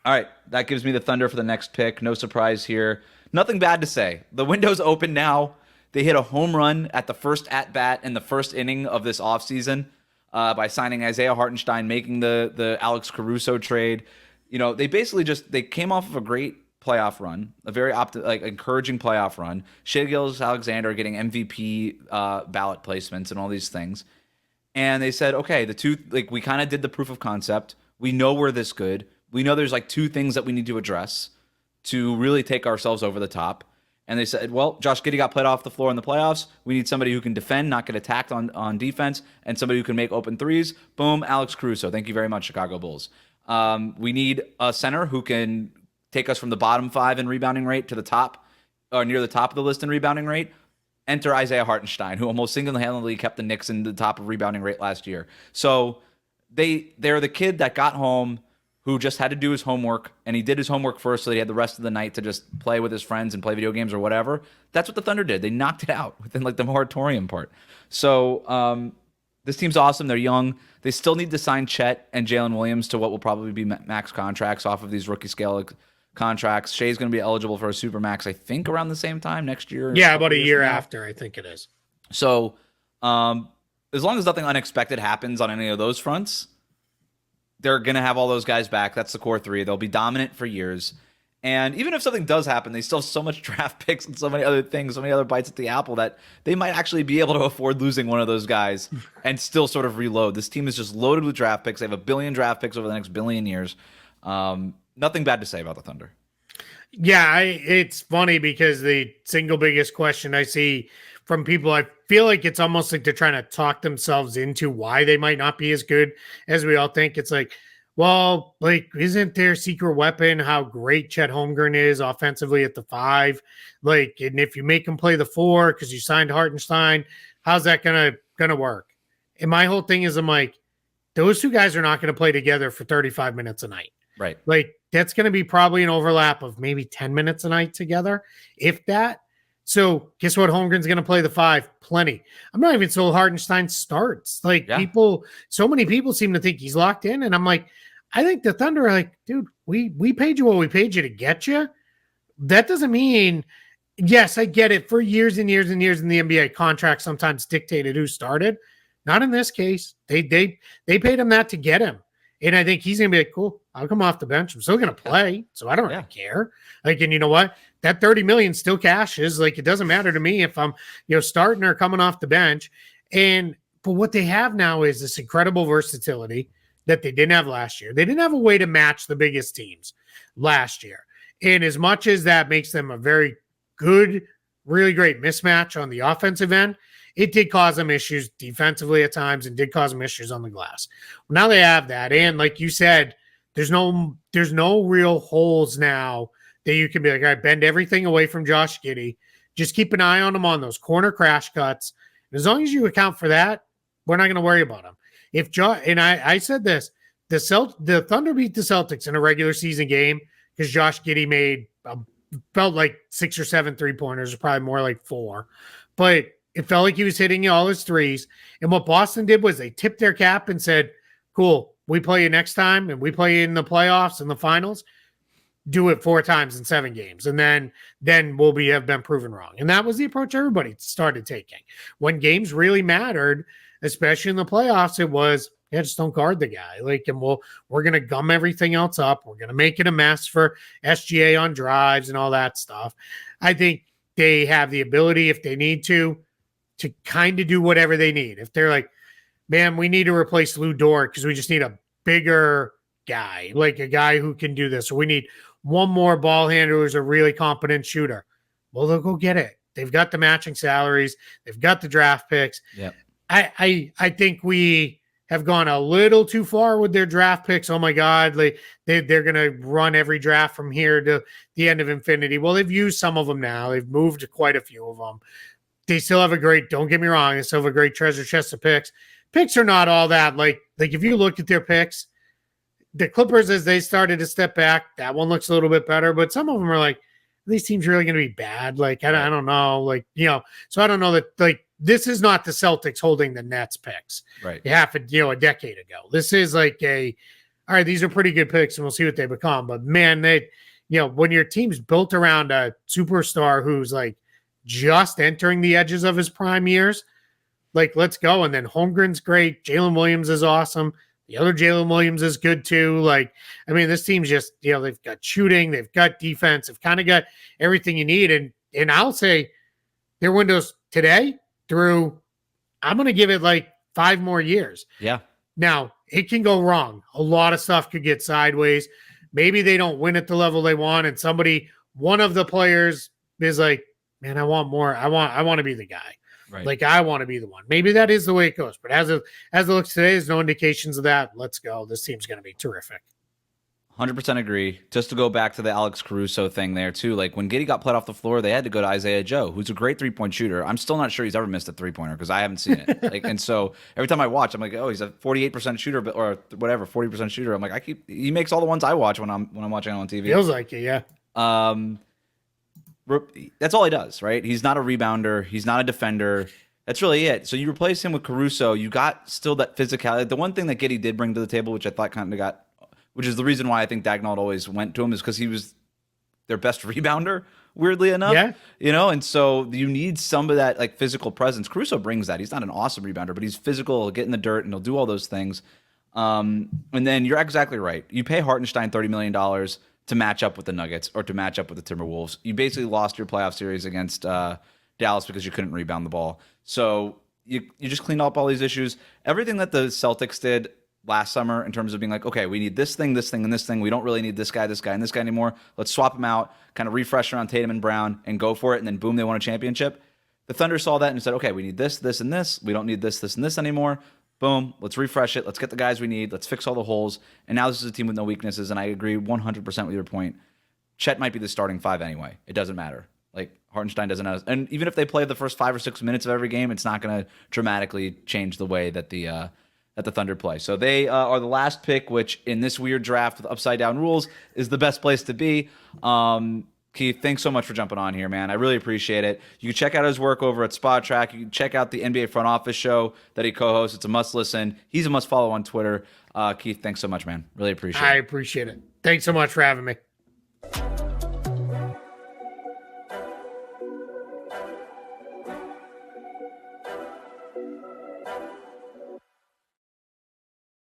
All right, that gives me the Thunder for the next pick. No surprise here. Nothing bad to say. The window's open now. They hit a home run at the first at-bat in the first inning of this offseason by signing Isaiah Hartenstein, making the Alex Caruso trade. They basically they came off of a great playoff run, a very encouraging playoff run. Shai Gilgeous-Alexander getting MVP ballot placements and all these things. And they said, okay, we kind of did the proof of concept. We know we're this good. We know there's two things that we need to address to really take ourselves over the top. And they said, well, Josh Giddey got played off the floor in the playoffs. We need somebody who can defend, not get attacked on defense, and somebody who can make open threes. Boom, Alex Caruso. Thank you very much, Chicago Bulls. We need a center who can take us from the bottom 5 in rebounding rate to the top, or near the top of the list in rebounding rate. Enter Isaiah Hartenstein, who almost single-handedly kept the Knicks in the top of rebounding rate last year. So they're the kid that got home, who just had to do his homework, and he did his homework first, so he had the rest of the night to just play with his friends and play video games or whatever. That's what the Thunder did. They knocked it out within the moratorium part. So this team's awesome. They're young. They still need to sign Chet and Jalen Williams to what will probably be max contracts off of these rookie scale contracts. Shai's going to be eligible for a super max, I think, around the same time next year. Yeah, about a year after, I think it is. So as long as nothing unexpected happens on any of those fronts, they're going to have all those guys back. That's the core 3. They'll be dominant for years. And even if something does happen, they still have so much draft picks and so many other things, so many other bites at the apple that they might actually be able to afford losing one of those guys and still sort of reload. This team is just loaded with draft picks. They have 1 billion draft picks over the next billion years. Nothing bad to say about the Thunder. Yeah, it's funny because the single biggest question I see from people, I feel like it's almost like they're trying to talk themselves into why they might not be as good as we all think. It's like, well, isn't their secret weapon how great Chet Holmgren is offensively at the 5? And if you make him play the 4 because you signed Hartenstein, how's that gonna work? And my whole thing is, I'm like, those two guys are not going to play together for 35 minutes a night. Right. That's going to be probably an overlap of maybe 10 minutes a night together, if that. So guess what? Holmgren's going to play the 5 plenty. I'm not even sold Hartenstein starts. So many people seem to think he's locked in. And I'm like, I think the Thunder are like, dude, we paid you what we paid you to get you. That doesn't mean, yes, I get it. For years and years and years in the NBA, contracts sometimes dictated who started. Not in this case. They paid him that to get him. And I think he's going to be like, cool, I'll come off the bench. I'm still going to play. So I don't really care. And you know what? That $30 million still cashes. It doesn't matter to me if I'm, starting or coming off the bench. But what they have now is this incredible versatility that they didn't have last year. They didn't have a way to match the biggest teams last year. And as much as that makes them a very good, really great mismatch on the offensive end, it did cause them issues defensively at times and did cause them issues on the glass. Well, now they have that. And like you said, there's no real holes now that you can be like, all right, bend everything away from Josh Giddey. Just keep an eye on him on those corner crash cuts. And as long as you account for that, we're not going to worry about him. I said this, the Thunder beat the Celtics in a regular season game because Josh Giddey made felt like 6 or 7 3-pointers, probably more like 4. But it felt like he was hitting all his threes. And what Boston did was they tipped their cap and said, cool, we play you next time and we play you in the playoffs and the finals. Do it 4 times in 7 games. And then we'll have been proven wrong. And that was the approach everybody started taking. When games really mattered, especially in the playoffs, it was, just don't guard the guy. We're going to gum everything else up. We're going to make it a mess for SGA on drives and all that stuff. I think they have the ability, if they need to kind of do whatever they need. If they're like, man, we need to replace Lou Dort because we just need a bigger guy, like a guy who can do this. Or we need one more ball handler who's a really competent shooter. Well, they'll go get it. They've got the matching salaries. They've got the draft picks. Yep. I think we have gone a little too far with their draft picks. Oh my God, they're going to run every draft from here to the end of infinity. Well, they've used some of them now. They've moved quite a few of them. They still have don't get me wrong, they still have a great treasure chest of picks. Picks are not all that. Like if you look at their picks, the Clippers, as they started to step back, that one looks a little bit better. But some of them are like, are these teams really going to be bad? I don't know. So I don't know that, this is not the Celtics holding the Nets picks. Right. A decade ago. This is like all right, these are pretty good picks and we'll see what they become. But man, when your team's built around a superstar who's like just entering the edges of his prime years, like, let's go. And then Holmgren's great. Jalen Williams is awesome. The other Jalen Williams is good too. Like, I mean, this team's just, they've got shooting, they've got defense, they've kind of got everything you need. And I'll say their windows today through, I'm going to give it like 5 more years. Yeah. Now, it can go wrong. A lot of stuff could get sideways. Maybe they don't win at the level they want. And one of the players is like, man, I want more. I want to be the guy. Right. Like, I want to be the one. Maybe that is the way it goes. But as it looks today, there's no indications of that. Let's go. This team's going to be terrific. 100% agree. Just to go back to the Alex Caruso thing there, too. Like, when Giddey got played off the floor, they had to go to Isaiah Joe, who's a great three-point shooter. I'm still not sure he's ever missed a three-pointer because I haven't seen it. And so every time I watch, I'm like, oh, he's a 48% shooter, or whatever, 40% shooter. I'm like, he makes all the ones I watch when I'm watching on TV. Feels like it, yeah. That's all he does, right? He's not a rebounder. He's not a defender. That's really it. So you replace him with Caruso. You got still that physicality. The one thing that Giddey did bring to the table, which I thought kind of got, which is the reason why I think Dagnall always went to him, is because he was their best rebounder, weirdly enough. Yeah. And so you need some of that like physical presence. Caruso brings that. He's not an awesome rebounder, but he's physical, he'll get in the dirt, and he'll do all those things. And then you're exactly right. You pay Hartenstein $30 million to match up with the Nuggets or to match up with the Timberwolves. You basically lost your playoff series against Dallas because you couldn't rebound the ball. So you just cleaned up all these issues. Everything that the Celtics did last summer in terms of being like, okay, we need this thing, and this thing. We don't really need this guy, and this guy anymore. Let's swap them out, kind of refresh around Tatum and Brown and go for it. And then boom, they won a championship. The Thunder saw that and said, okay, we need this, and this. We don't need this, and this anymore. Boom, let's refresh it. Let's get the guys we need. Let's fix all the holes. And now this is a team with no weaknesses. And I agree 100% with your point. Chet might be the starting 5 anyway. It doesn't matter. Like, Hartenstein doesn't have, and even if they play the first 5 or 6 minutes of every game, it's not going to dramatically change the way that the Thunder play. So they are the last pick, which in this weird draft with upside down rules is the best place to be. Keith, thanks so much for jumping on here, man. I really appreciate it. You can check out his work over at Spotrac. You can check out the NBA Front Office show that he co-hosts. It's a must listen. He's a must follow on Twitter. Keith, thanks so much, man. Really appreciate it. I appreciate it. Thanks so much for having me.